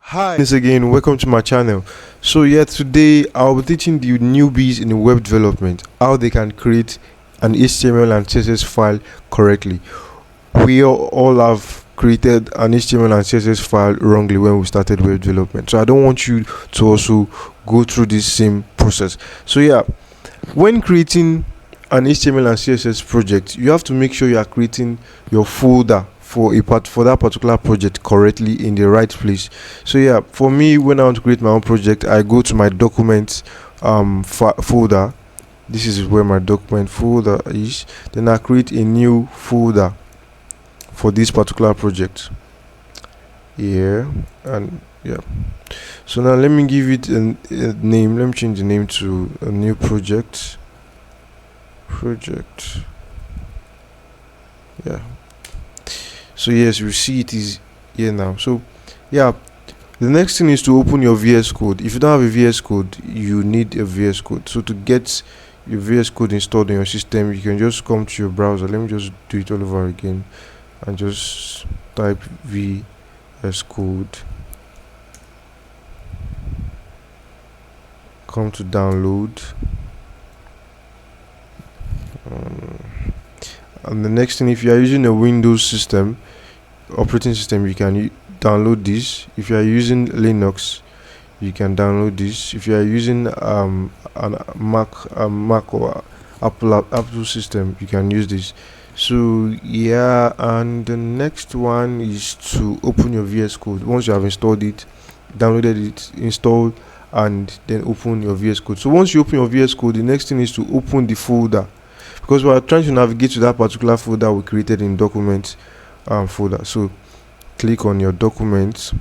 Hi once again, welcome to my channel. So yeah, today I'll be teaching the newbies in web development how they can create an HTML and CSS file correctly. We all have created an HTML and CSS file wrongly when we started web development, so I don't want you to also go through this same process. So yeah, when creating an HTML and CSS project, you have to make sure you are creating your folder for that particular project correctly in the right place. So yeah, for me, when I want to create my own project, I go to my documents folder. This is where my document folder is. Then I create a new folder for this particular project. Yeah, and yeah. So now let me give it a name. Let me change the name to a new project. Yeah. So yes, you see it is here now. So yeah, the next thing is to open your VS Code. If you don't have a VS Code, you need a VS Code. So to get your VS Code installed in your system, you can just come to your browser. Let me just do it all over again and just type VS Code. Come to download. And the next thing, if you are using a Windows system operating system, you can download this. If you are using Linux, you can download this. If you are using a Mac or Apple system, you can use this. So yeah, and the next one is to open your VS Code. Once you have installed it, downloaded it, installed, and then open your VS Code. So once you open your VS Code, the next thing is to open the folder, because we are trying to navigate to that particular folder we created in documents folder. So click on your documents,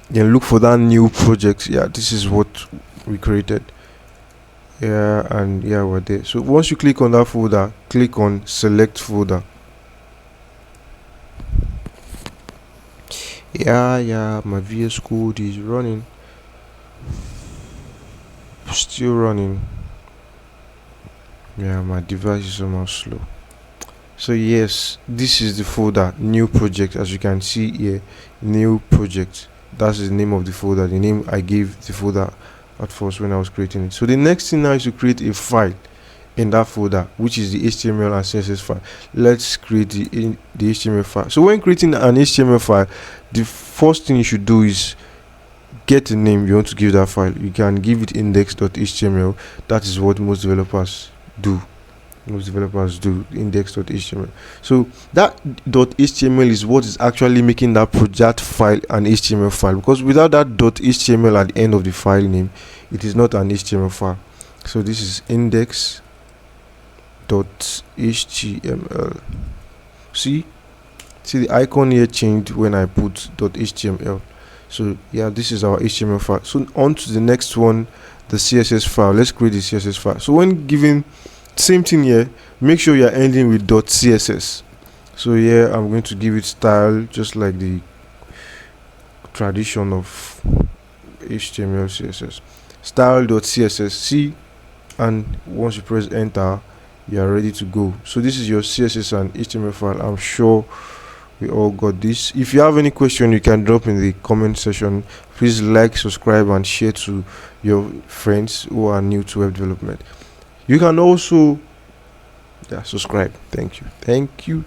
then look for that new project. Yeah, this is what we created. Yeah, and yeah, we're there. So once you click on that folder, click on select folder. Yeah, my VS Code is running, still running. Yeah, my device is somehow slow. So yes, this is the folder, new project. As you can see here, new project. That's the name of the folder, the name I gave the folder at first when I was creating it. So the next thing now is to create a file in that folder, which is the HTML and CSS file. Let's create the HTML file. So when creating an HTML file, the first thing you should do is get a name you want to give that file. You can give it index.html. That is what most developers do. Index.html. So that .html is what is actually making that file an HTML file, because without that .html at the end of the file name, it is not an HTML file. So this is index.html. see the icon here changed when I put .html. So yeah, this is our HTML file. So on to the next one, the CSS file. Let's create the CSS file. So when giving, same thing here, make sure you are ending with .css. So here I'm going to give it style, just like the tradition of HTML CSS. Style.css. See, and once you press enter, you are ready to go. So this is your CSS and HTML file. I'm sure we all got this. If you have any question, you can drop in the comment section. Please like, subscribe, and share to your friends who are new to web development. You can also subscribe. Thank you.